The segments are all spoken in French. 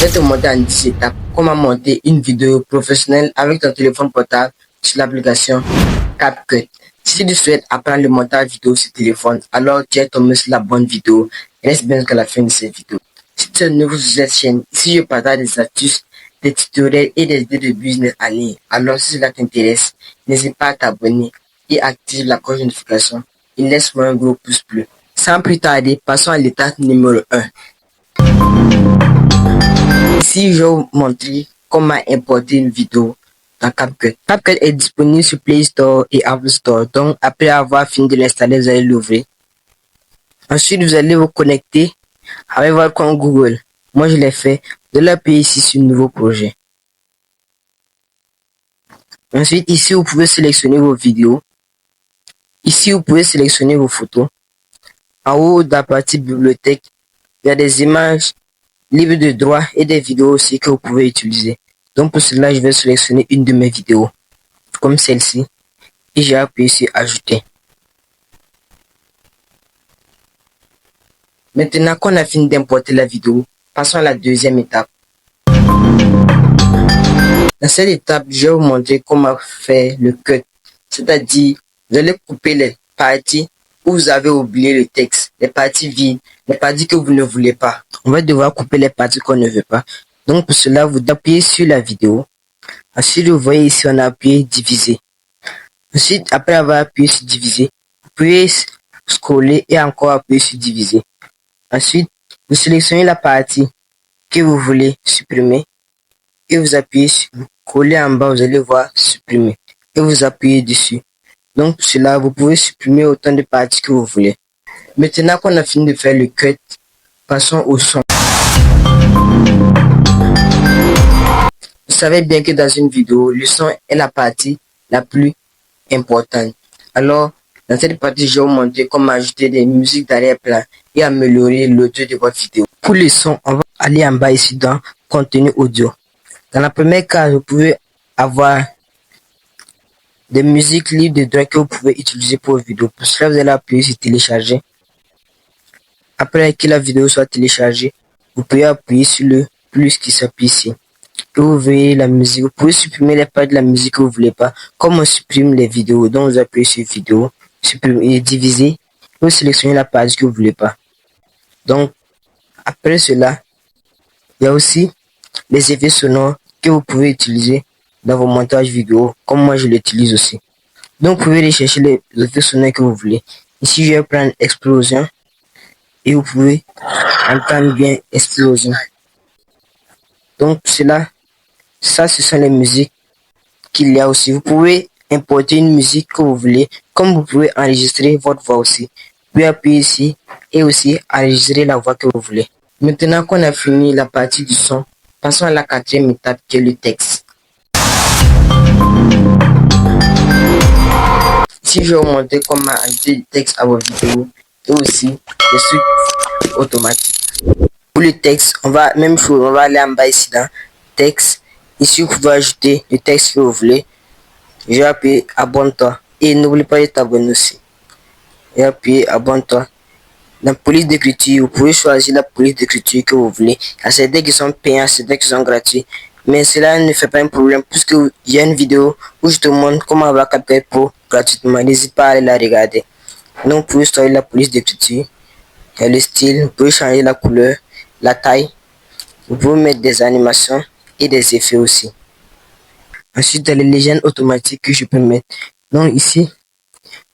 vais te montrer en 10 étapes comment monter une vidéo professionnelle avec ton téléphone portable sur l'application CapCut. Si tu souhaites apprendre le montage vidéo sur téléphone, alors tu es tombé sur la bonne vidéo. Reste bien jusqu'à la fin de cette vidéo. Si tu es nouveau sur cette chaîne, ici je partage des astuces, des tutoriels et des idées de business en ligne. Alors si cela t'intéresse, n'hésite pas à t'abonner et active la cloche de notification et laisse-moi un gros pouce bleu. Sans plus tarder, passons à l'étape numéro 1. Ici, je vais vous montrer comment importer une vidéo dans CapCut. CapCut est disponible sur Play Store et Apple Store. Donc, après avoir fini de l'installer, vous allez l'ouvrir. Ensuite, vous allez vous connecter avec votre compte Google. Moi, je l'ai fait. Vous allez appuyer ici sur Nouveau projet. Ensuite, ici, vous pouvez sélectionner vos vidéos. Ici, vous pouvez sélectionner vos photos. En haut de la partie bibliothèque, il y a des images libres de droit et des vidéos aussi que vous pouvez utiliser. Donc pour cela, je vais sélectionner une de mes vidéos, comme celle-ci, et j'ai appuyé sur Ajouter. Maintenant qu'on a fini d'importer la vidéo, passons à la deuxième étape. Dans cette étape, je vais vous montrer comment faire le cut, c'est-à-dire vous allez couper les parties où vous avez oublié le texte, les parties vides, les parties que vous ne voulez pas. On va devoir couper les parties qu'on ne veut pas. Donc pour cela, vous appuyez sur la vidéo. Ensuite, vous voyez ici, on a appuyé diviser. Ensuite, après avoir appuyé sur diviser, vous pouvez scroller et encore appuyer sur diviser. Ensuite, vous sélectionnez la partie que vous voulez supprimer et vous appuyez sur coller en bas, vous allez voir supprimer et vous appuyez dessus. Donc pour cela, vous pouvez supprimer autant de parties que vous voulez. Maintenant qu'on a fini de faire le cut, passons au son. Vous savez bien que dans une vidéo, le son est la partie la plus importante. Alors, dans cette partie, je vais vous montrer comment ajouter des musiques d'arrière-plan et améliorer l'audio de votre vidéo. Pour le son, on va aller en bas ici dans Contenu audio. Dans la première case, vous pouvez avoir des musiques libres de droit que vous pouvez utiliser pour vos vidéos. Pour cela, vous allez appuyer sur télécharger. Après que la vidéo soit téléchargée, vous pouvez appuyer sur le plus qui s'appuie ici. Et vous verrez la musique. Vous pouvez supprimer les parties de la musique que vous voulez pas. Comme on supprime les vidéos, donc vous appuyez sur vidéo, supprimer et diviser. Vous sélectionnez la partie que vous voulez pas. Donc, après cela, il y a aussi les effets sonores que vous pouvez utiliser dans vos montages vidéo, comme moi je l'utilise aussi. Donc vous pouvez aller chercher les effets sonores que vous voulez. Ici je vais prendre explosion et vous pouvez entendre bien explosion. Donc cela, ça ce sont les musiques qu'il y a aussi. Vous pouvez importer une musique que vous voulez, comme vous pouvez enregistrer votre voix aussi. Vous pouvez appuyer ici et aussi enregistrer la voix que vous voulez. Maintenant qu'on a fini la partie du son, passons à la quatrième étape qui est le texte. Ici, je vais vous montrer comment ajouter du texte à vos vidéos et aussi des suites automatiques. Pour le texte, on va même chose, on va aller en bas ici dans texte. Ici, vous pouvez ajouter le texte que vous voulez. Je vais appuyer abonne-toi et n'oubliez pas de t'abonner aussi. Et appuyer abonne-toi. Dans police d'écriture, vous pouvez choisir la police d'écriture que vous voulez. Il y a certains qui sont payants, certains qui sont gratuits. Mais cela ne fait pas un problème puisque il y a une vidéo où je te montre comment avoir CapCut Pro gratuitement. N'hésite pas à aller la regarder. Donc, vous pouvez choisir la police d'écriture. Il y a le style, vous pouvez changer la couleur, la taille. Vous pouvez mettre des animations et des effets aussi. Ensuite, il y a les légendes automatiques que je peux mettre. Donc ici,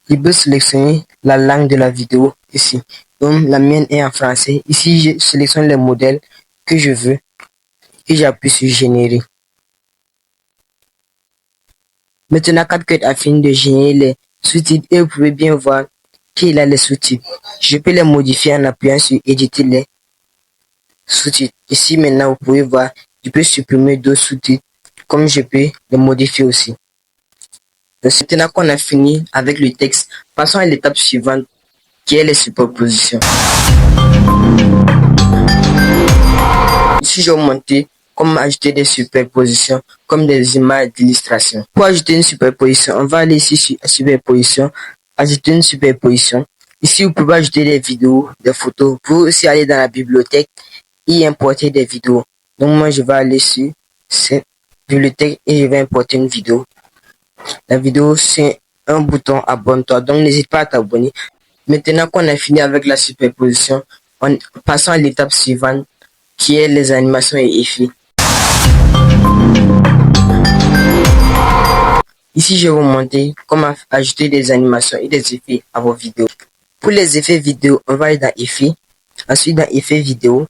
je peux sélectionner la langue de la vidéo ici. Donc la mienne est en français. Ici, je sélectionne les modèles que je veux et j'appuie sur générer. Maintenant, CapCut a fini de générer les sous-titres et vous pouvez bien voir qu'il a les sous-titres. Je peux les modifier en appuyant sur éditer les sous-titres. Ici, maintenant, vous pouvez voir, je peux supprimer d'autres sous-titres comme je peux les modifier aussi. Maintenant qu'on a fini avec le texte, passons à l'étape suivante qui est les superpositions. Ici, je vais vous montrer comment ajouter des superpositions comme des images d'illustration. Pour ajouter une superposition, on va aller ici sur superposition, ajouter une superposition. Ici, vous pouvez ajouter des vidéos, des photos. Vous pouvez aussi aller dans la bibliothèque et importer des vidéos. Donc moi, je vais aller sur cette bibliothèque et je vais importer une vidéo. La vidéo, c'est un bouton abonne-toi. Donc n'hésite pas à t'abonner. Maintenant qu'on a fini avec la superposition, passons à l'étape suivante qui est les animations et effets. Ici, je vais vous montrer comment ajouter des animations et des effets à vos vidéos. Pour les effets vidéo, on va aller dans Effets. Ensuite, dans Effets vidéo.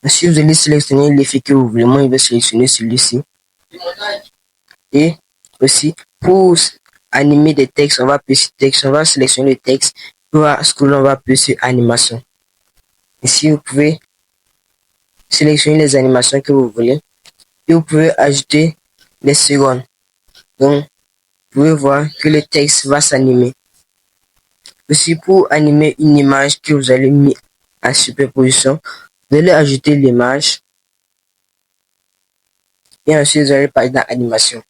Ensuite, vous allez sélectionner l'effet que vous voulez. Moi, je vais sélectionner celui-ci. Et aussi, pour animer des textes, on va appuyer sur texte. On va sélectionner le texte. Pour scroller, on va appuyer sur animation. Ici, vous pouvez sélectionner les animations que vous voulez. Et vous pouvez ajouter les secondes. Donc, vous pouvez voir que le texte va s'animer. Aussi, pour animer une image que vous allez mettre en superposition, vous allez ajouter l'image. Et ensuite, vous allez parler dans animation.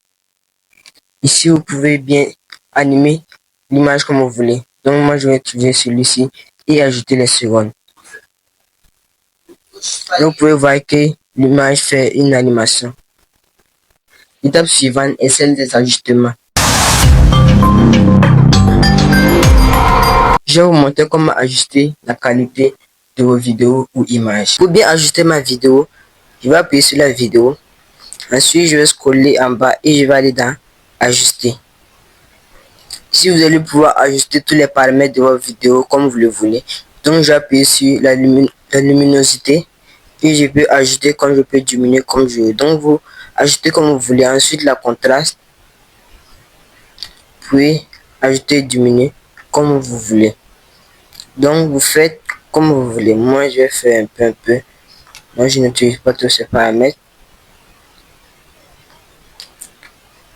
Ici, vous pouvez bien animer l'image comme vous voulez. Donc, moi, je vais utiliser celui-ci et ajouter les secondes. Et vous pouvez voir que l'image fait une animation. L'étape suivante est celle des ajustements. Je vais vous montrer comment ajuster la qualité de vos vidéos ou images. Pour bien ajuster ma vidéo, je vais appuyer sur la vidéo. Ensuite, je vais scroller en bas et je vais aller dans Ajuster. Ici, vous allez pouvoir ajuster tous les paramètres de votre vidéo comme vous le voulez. Donc, je vais appuyer sur la luminosité et je peux ajouter comme je peux diminuer comme je veux. Donc, vous ajoutez comme vous voulez. Ensuite, la contraste. Puis, ajouter et diminuer comme vous voulez. Donc, vous faites comme vous voulez. Moi, je vais faire un peu. Moi, je n'utilise pas tous ces paramètres.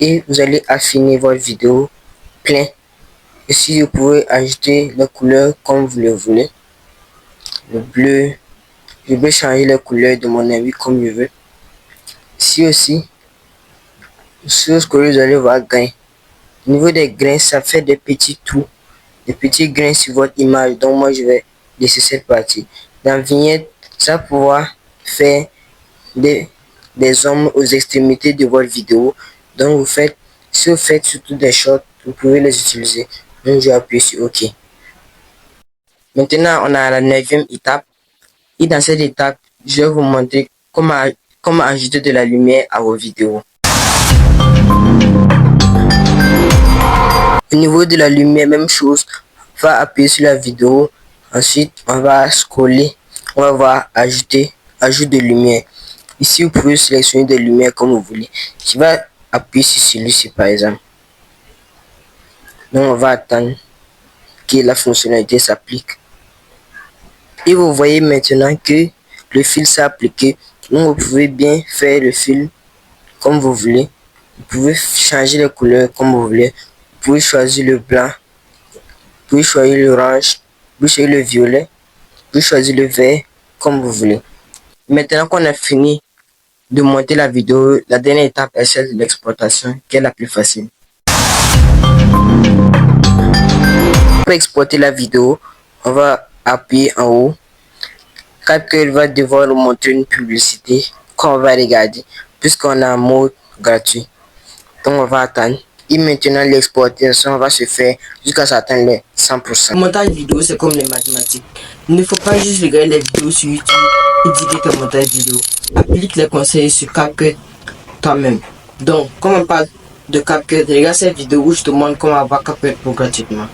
Et vous allez affiner votre vidéo plein. Ici, vous pouvez ajouter les couleurs comme vous le voulez. Le bleu. Je vais changer les couleurs de mon avis comme je veux. Ici aussi, sur ce que vous allez voir grain. Au niveau des grains, ça fait des petits trous, des petits grains sur votre image. Donc moi, je vais laisser cette partie. Dans vignette, ça va pouvoir faire des ombres aux extrémités de votre vidéo. Donc si vous faites surtout des shorts, vous pouvez les utiliser. Donc je vais appuyer sur OK. Maintenant, on a la 9e étape. Et dans cette étape, je vais vous montrer comment ajouter de la lumière à vos vidéos. Au niveau de la lumière, même chose. On va appuyer sur la vidéo. Ensuite, on va scroller. On va voir ajout de lumière. Ici, vous pouvez sélectionner des lumières comme vous voulez. Je vais appuyer sur celui-ci par exemple. Donc, on va attendre que la fonctionnalité s'applique. Et vous voyez maintenant que le fil s'est appliqué. Donc, vous pouvez bien faire le fil comme vous voulez. Vous pouvez changer les couleurs comme vous voulez. Vous pouvez choisir le blanc. Vous pouvez choisir l'orange. Vous pouvez choisir le violet. Vous pouvez choisir le vert comme vous voulez. Maintenant qu'on a fini de monter la vidéo, la dernière étape est celle de l'exportation qui est la plus facile. Pour exporter la vidéo, on va appuyer en haut. CapCut va devoir nous montrer une publicité qu'on va regarder puisqu'on a un mode gratuit. Donc on va attendre. Et maintenant l'exportation va se faire jusqu'à ce atteindre les 100%. Le montage vidéo c'est comme les mathématiques. Il ne faut pas juste regarder les vidéos sur YouTube et dire que montage vidéo. Applique les conseils sur CapCut toi-même. Donc comme on parle de CapCut, regarde cette vidéo où je te montre comment avoir CapCut pour gratuitement.